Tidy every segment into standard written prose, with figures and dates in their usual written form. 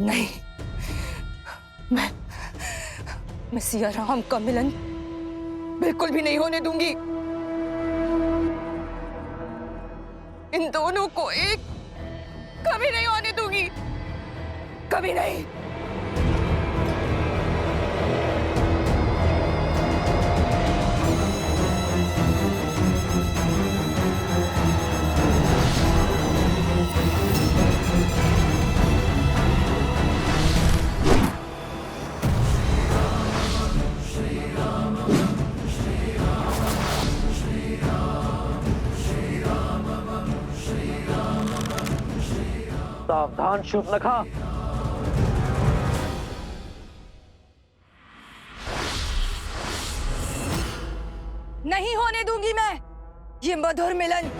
नहीं, मैं सियाराम का मिलन बिल्कुल भी नहीं होने दूंगी। इन दोनों को एक कभी नहीं होने दूंगी, कभी नहीं। सावधान शूर्पणखा। नहीं होने दूंगी मैं ये मधुर मिलन,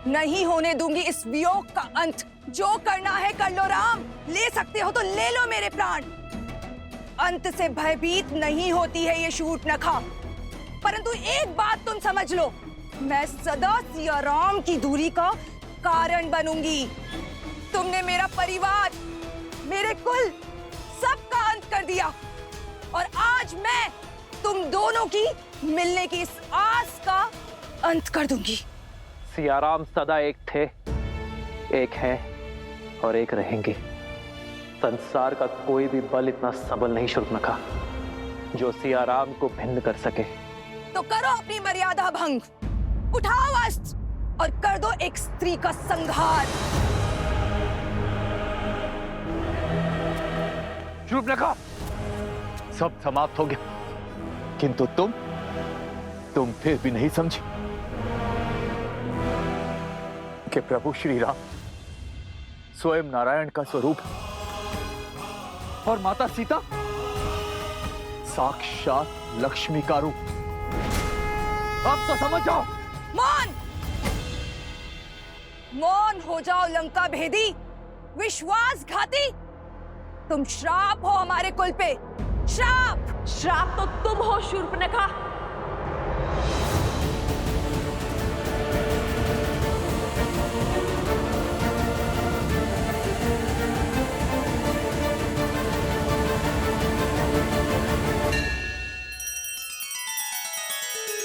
नहीं होने दूंगी इस वियोग का अंत। जो करना है कर लो राम, ले सकते हो तो ले लो मेरे प्राण। अंत से भयभीत नहीं होती है ये शूर्पणखा, परंतु एक बात तुम समझ लो, मैं सदा सियाराम की दूरी का कारण बनूंगी। तुमने मेरा परिवार, मेरे कुल, सबका अंत कर दिया और आज मैं तुम दोनों की मिलने की इस आस का अंत कर दूंगी। सियाराम सदा एक थे, एक हैं और एक रहेंगे। संसार का कोई भी बल इतना सबल नहीं शूर्पणखा जो सियाराम को भिन्न कर सके। तो करो अपनी मर्यादा भंग, उठाओ अस्त्र और कर दो एक स्त्री का संहार। शूर्पणखा, सब समाप्त हो गया, किंतु तुम फिर भी नहीं समझी कि प्रभु श्री राम स्वयं नारायण का स्वरूप है और माता सीता साक्षात लक्ष्मी का रूप। अब तो समझ जाओ। मौन, मौन हो जाओ लंका भेदी, विश्वासघाती। तुम श्राप हो हमारे कुल पे, श्राप। श्राप तो तुम हो शूर्पणखा।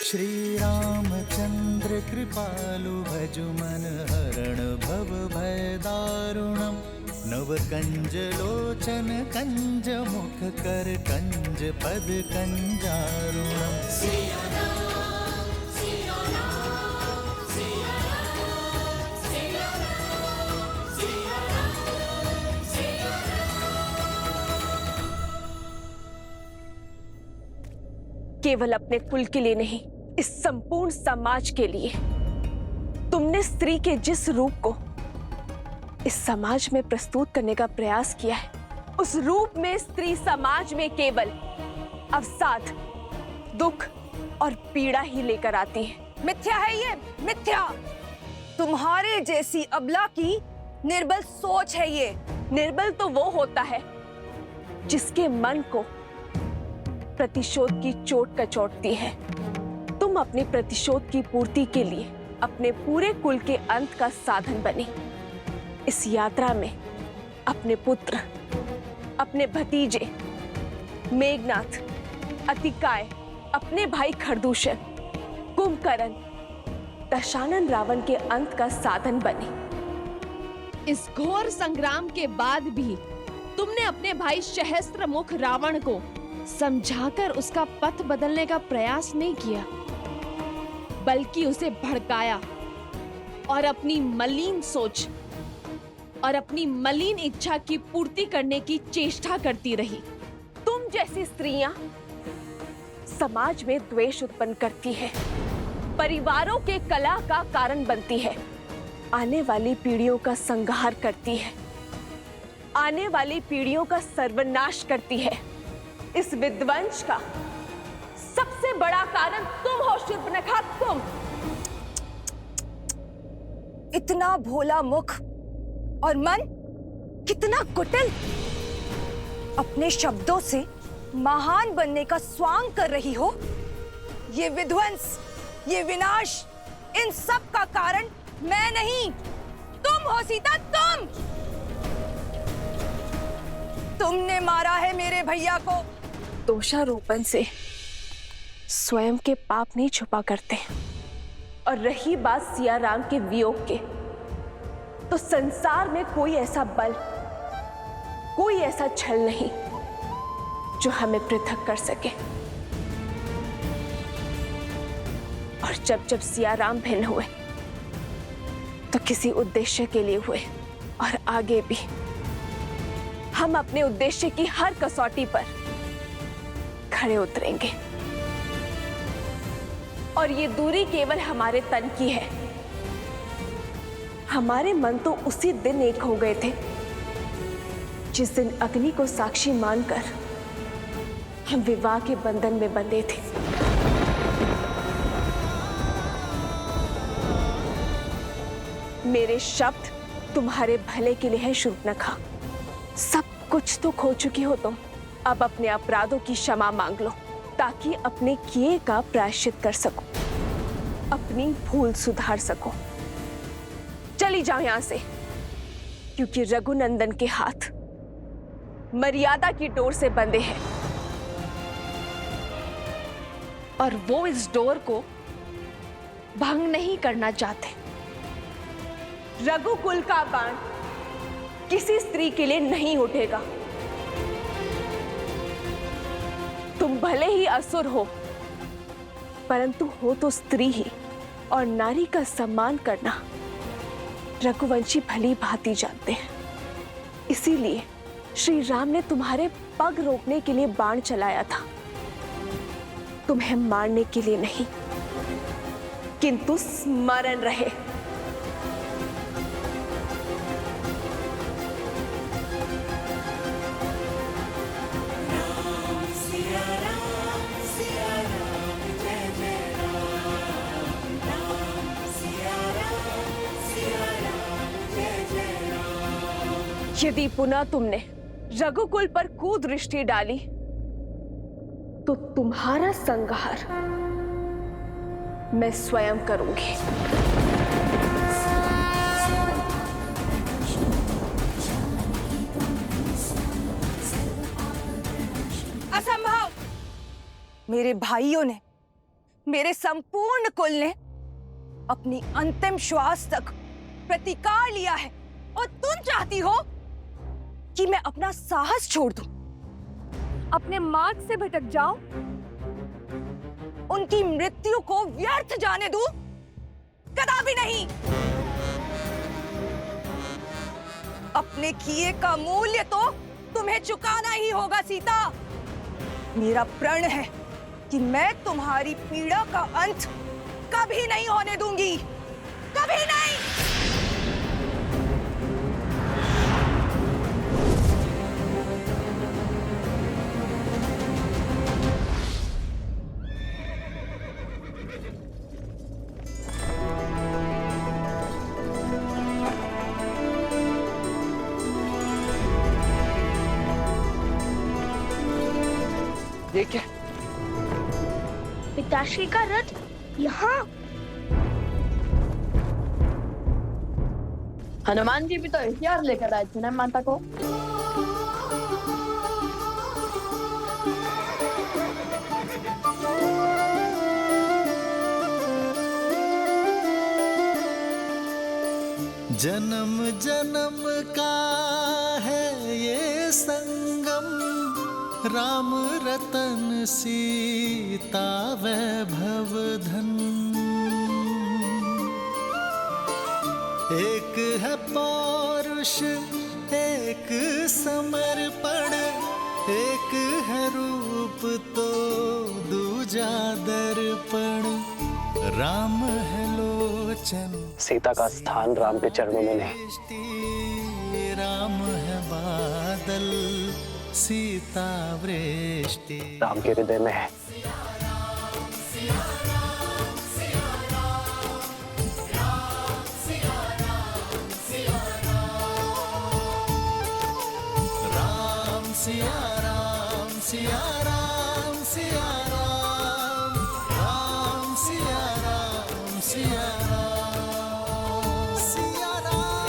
श्री रामचंद्र कृपालु भजु मन हरण भव भय दारुणम। नव कंज लोचन कंज मुख कर कंज पद कंजारुणम। केवल अपने कुल के लिए नहीं, इस संपूर्ण समाज के लिए तुमने स्त्री के जिस रूप को इस समाज में प्रस्तुत करने का प्रयास किया है, उस रूप में स्त्री समाज में केवल अवसाद, दुख और पीड़ा ही लेकर आती है। मिथ्या है ये, मिथ्या। तुम्हारे जैसी अबला की निर्बल सोच है ये। निर्बल तो वो होता है जिसके मन को प्रतिशोध की चोट कचोटती है। तुम अपने प्रतिशोध की पूर्ति के लिए अपने पूरे कुल के अंत का साधन बने। इस यात्रा में अपने पुत्र, अपने भतीजे मेघनाथ, अतिकाय, अपने भाई खरदूषण, कुंभकर्ण, दशानन रावण के अंत का साधन बने। इस घोर संग्राम के बाद भी तुमने अपने भाई सहस्त्रमुख रावण को समझाकर उसका पथ बदलने का प्रयास नहीं किया, बल्कि उसे भड़काया और अपनी मलिन सोच और अपनी मलिन इच्छा की पूर्ति करने की चेष्टा करती रही। तुम जैसी स्त्रियां समाज में द्वेष उत्पन्न करती है, परिवारों के कलह का कारण बनती है, आने वाली पीढ़ियों का संहार करती है, आने वाली पीढ़ियों का सर्वनाश करती है। इस विध्वंस का सबसे बड़ा कारण तुम हो शूर्पणखा, तुम। इतना भोला मुख और मन कितना कुटिल। अपने शब्दों से महान बनने का स्वांग कर रही हो। ये विध्वंस, ये विनाश, इन सब का कारण मैं नहीं, तुम हो सीता, तुम। तुमने मारा है मेरे भैया को। दोषारोपण से स्वयं के पाप नहीं छुपा करते। और रही बात सियाराम के वियोग के, तो संसार में कोई ऐसा बल, कोई ऐसा छल नहीं जो हमें पृथक कर सके। और जब जब सियाराम भिन्न हुए तो किसी उद्देश्य के लिए हुए, और आगे भी हम अपने उद्देश्य की हर कसौटी पर खड़े उतरेंगे। और ये दूरी केवल हमारे तन की है। हमारे मन तो उसी दिन एक हो गए थे जिस दिन अग्नि को साक्षी मानकर हम विवाह के बंधन में बंधे थे। मेरे शब्द तुम्हारे भले के लिए है शूर्पणखा। सब कुछ तो खो चुकी हो तुम, अब अपने अपराधों की क्षमा मांग लो ताकि अपने किए का प्रायश्चित कर सको, अपनी भूल सुधार सको। चली जाओ यहां से, क्योंकि रघुनंदन के हाथ मर्यादा की डोर से बंधे हैं और वो इस डोर को भंग नहीं करना चाहते। रघुकुल का बाण किसी स्त्री के लिए नहीं उठेगा। तुम भले ही असुर हो, परंतु हो तो स्त्री ही, और नारी का सम्मान करना रघुवंशी भली भांति जानते हैं। इसीलिए श्री राम ने तुम्हारे पग रोकने के लिए बाण चलाया था, तुम्हें मारने के लिए नहीं, किंतु स्मरण रहे। यदि पुनः तुमने रघुकुल पर कुदृष्टि डाली तो तुम्हारा संहार मैं स्वयं करूंगी। असंभव! मेरे भाइयों ने, मेरे संपूर्ण कुल ने अपनी अंतिम श्वास तक प्रतिकार लिया है, और तुम चाहती हो कि मैं अपना साहस छोड़ दूं, अपने मार्ग से भटक जाऊं, उनकी मृत्यु को व्यर्थ जाने दूं? कदापि नहीं। अपने किए का मूल्य तो तुम्हें चुकाना ही होगा सीता। मेरा प्रण है कि मैं तुम्हारी पीड़ा का अंत कभी नहीं होने दूंगी, कभी नहीं। ये क्या? पिताश्री का रथ यहाँ। हनुमान जी भी तो हथियार लेकर आए थे ना माता को। जन्म जन्म का है ये संगम, राम रतन सीता वैभव धन। एक है पौरुष एक समर्पण, एक है रूप तो दूजा दर्पण। राम है लोचन, सीता का स्थान राम के चरणों में नहीं, राम है बादल सीता वृष्टि। राम के हृदय में है। राम सिया राम सिया राम सिया राम, राम सिया राम सिया राम, सिया राम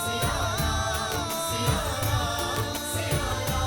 सिया राम सिया राम।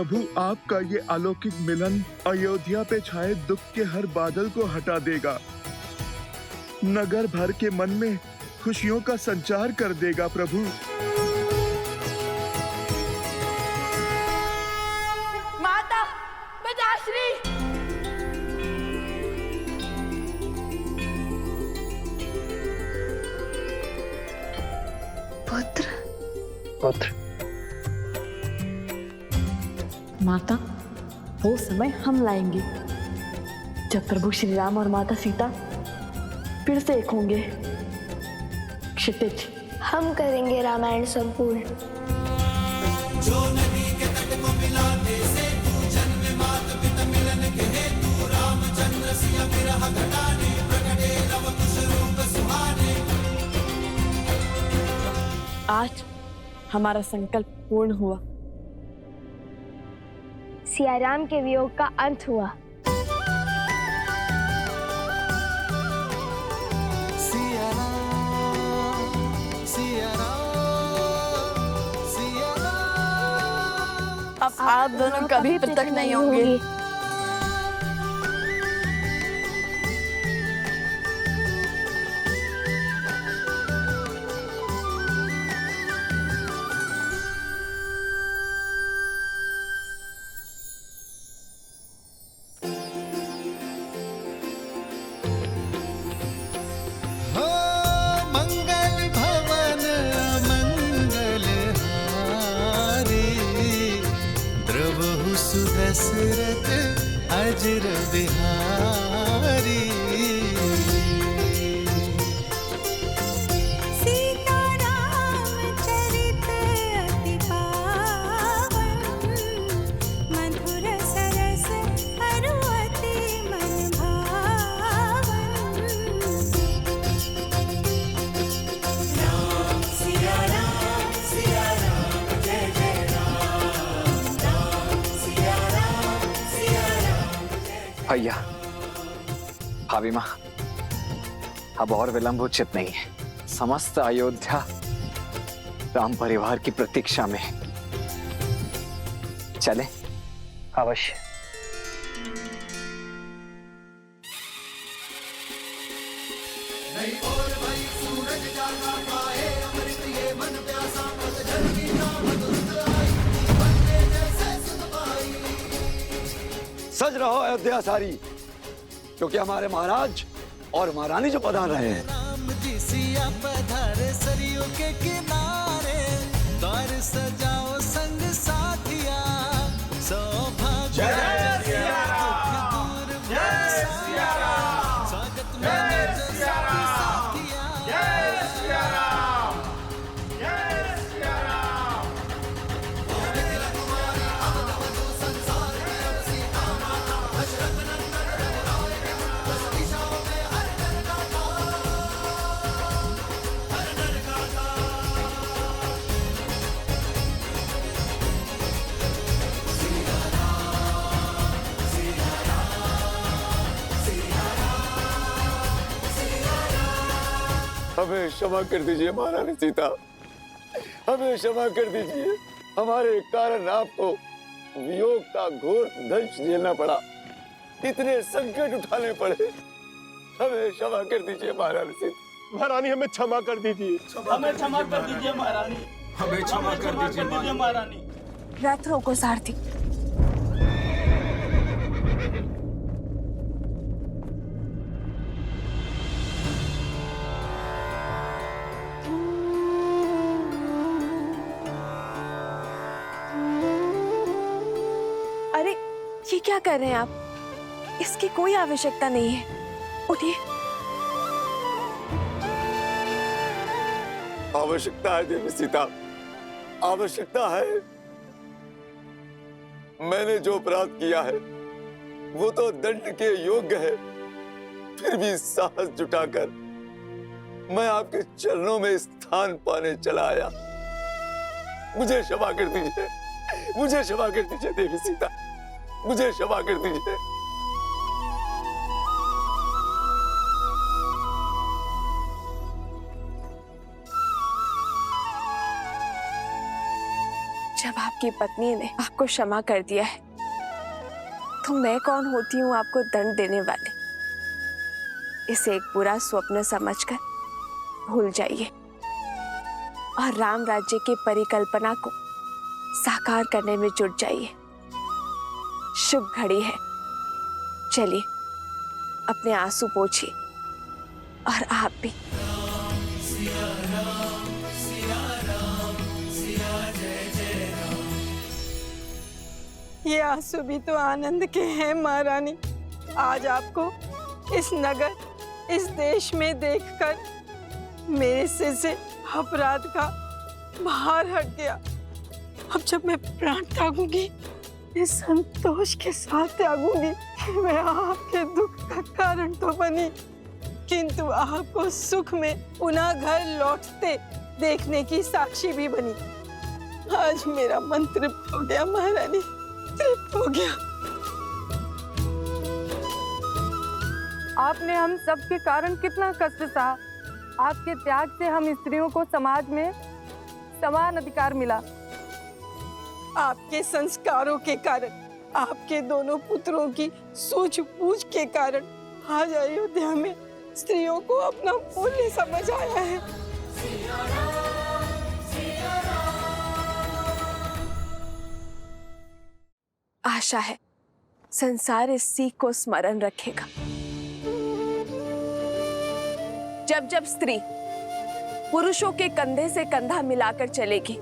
प्रभु आपका ये अलौकिक मिलन अयोध्या पे छाए दुख के हर बादल को हटा देगा, नगर भर के मन में खुशियों का संचार कर देगा प्रभु। माता पिताश्री, पुत्र माता, वो समय हम लाएंगे जब प्रभु श्री राम और माता सीता फिर से एक होंगे। क्षितिज, हम करेंगे रामायण संपूर्ण। जो नदी के तट को मिलाते से तू जन्म मात पिता मिलन के हेतु रामचंद्र सिया विरह घटाने प्रगटे लव कुश रूप सुहाने। आज हमारा संकल्प पूर्ण हुआ। सियाराम के वियोग का अंत हुआ। सिया राम, सिया राम, सिया राम। अब आप दोनों कभी पृथक नहीं होंगे। हो मंगल भवन मंगल हारी, द्रवहु सुदशरथ अजर बिहारी। सीताराम चरित अति पावन, मधुर सरस अरु अति मन भावन। सिया राम जय जय राम, सिया राम भैया, भाभी माँ, अब और विलंब उचित नहीं है। समस्त अयोध्या राम परिवार की प्रतीक्षा में है। चले। अवश्य। सज रहो अयोध्या सारी, क्योंकि हमारे महाराज और महारानी जो पधार रहे हैं। राम जी सिया पधारे सरयू के किनारे, द्वार सजाओ संग साथिया, सौभाग्य स्वागत में साथिया। हमें क्षमा कर दीजिए महारानी सीता, हमें क्षमा कर दीजिए। हमारे कारण आपको वियोग का घोर दंश झेलना पड़ा, इतने संकट उठाने पड़े। हमें क्षमा कर दीजिए महारानी सीता। महारानी हमें क्षमा कर दीजिए। हमें क्षमा कर दीजिए महारानी, हमें क्षमा कर दीजिए महारानी। रथ रोको सारथी। अरे ये क्या कर रहे हैं आप? इसकी कोई आवश्यकता नहीं है। उठिए। आवश्यकता है देवी सीता, आवश्यकता है। मैंने जो अपराध किया है वो तो दंड के योग्य है, फिर भी साहस जुटाकर मैं आपके चरणों में स्थान पाने चला आया। मुझे क्षमा कर दीजिए, मुझे क्षमा कर दीजिए देवी सीता, मुझे क्षमा कर दीजिए। जब आपकी पत्नी ने आपको क्षमा कर दिया है तो मैं कौन होती हूँ आपको दंड देने वाले। इसे एक बुरा स्वप्न समझकर भूल जाइए और राम राज्य की परिकल्पना को साकार करने में जुट जाइए। शुभ घड़ी है, चलिए अपने आंसू पोंछिए और आप भी। ये आंसू भी तो आनंद के हैं महारानी। आज आपको इस नगर, इस देश में देखकर मेरे सिर से अपराध का भार हट गया। अब जब मैं प्राण त्यागूंगी, इस संतोष के साथ त्यागूंगी कि मैं आपके दुख का कारण तो बनी, किंतु आपको सुख में पुनः घर लौटते देखने की साक्षी भी बनी। आज मेरा मन तृप्त हो गया महारानी, तृप्त हो गया। आपने हम सबके कारण कितना कष्ट सहा। आपके त्याग से हम स्त्रियों को समाज में समान अधिकार मिला। आपके संस्कारों के कारण, आपके दोनों पुत्रों की सूझबूझ के कारण आज अयोध्या में स्त्रियों को अपना मूल्य समझ आया है। आशा है संसार इस सीख को स्मरण रखेगा। जब जब स्त्री पुरुषों के कंधे से कंधा मिलाकर चलेगी,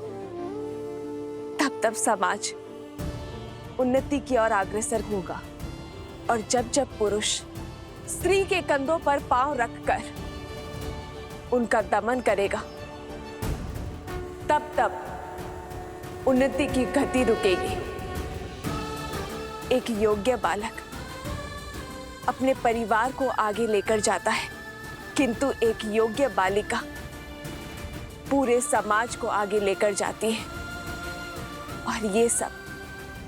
तब तब समाज उन्नति की ओर अग्रसर होगा। और जब जब पुरुष स्त्री के कंधों पर पांव रखकर उनका दमन करेगा, तब तब उन्नति की गति रुकेगी। एक योग्य बालक अपने परिवार को आगे लेकर जाता है, किंतु एक योग्य बालिका पूरे समाज को आगे लेकर जाती है। और ये सब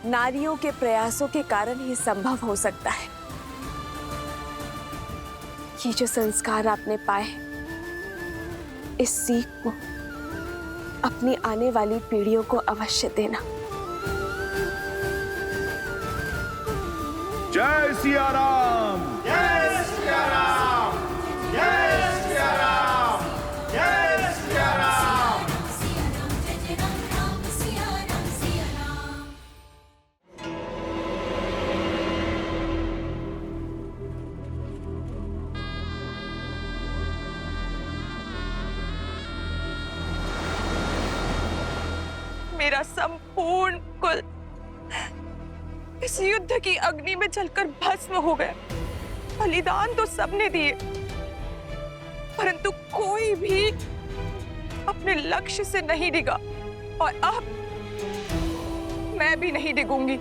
नारियों के प्रयासों के कारण ही संभव हो सकता है। ये जो संस्कार आपने पाए, इस सीख को अपनी आने वाली पीढ़ियों को अवश्य देना। जय सिया राम, जय सिया राम, जय सिया राम, जय सिया राम। मेरा संपूर्ण कुल इस युद्ध की अग्नि में जलकर भस्म हो गया। बलिदान तो सबने दिए, परंतु कोई भी अपने लक्ष्य से नहीं डिगा। और अब मैं भी नहीं डिगूंगी।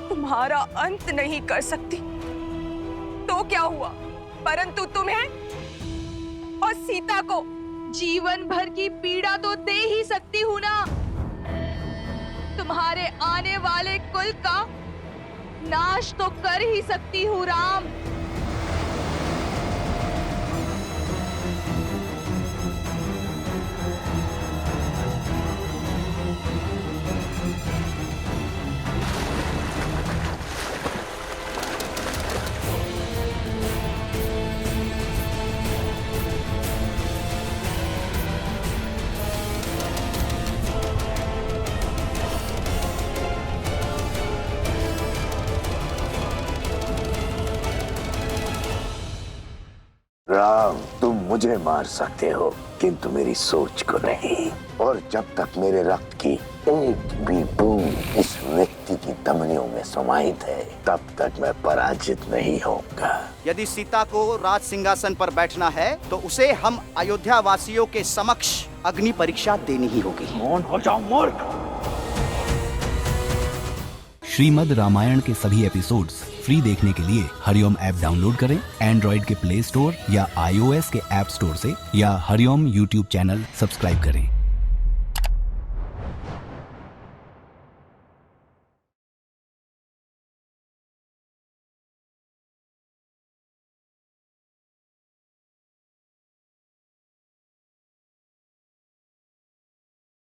तुम्हारा अंत नहीं कर सकती तो क्या हुआ, परंतु तुम्हें और सीता को जीवन भर की पीड़ा तो दे ही सकती हूँ ना। तुम्हारे आने वाले कुल का नाश तो कर ही सकती हूँ राम। राम, तुम मुझे मार सकते हो किंतु मेरी सोच को नहीं। और जब तक मेरे रक्त की एक भी बूंद इस व्यक्ति की धमनियों में समाहित है, तब तक मैं पराजित नहीं होऊंगा। यदि सीता को राज सिंहासन पर बैठना है तो उसे हम अयोध्या वासियों के समक्ष अग्नि परीक्षा देनी ही होगी। मौन हो जाओ मूर्ख। श्रीमद् रामायण के सभी एपिसोड्स फ्री देखने के लिए हरिओम ऐप डाउनलोड करें एंड्रॉइड के प्ले स्टोर या iOS के ऐप स्टोर से, या हरिओम यूट्यूब चैनल सब्सक्राइब करें।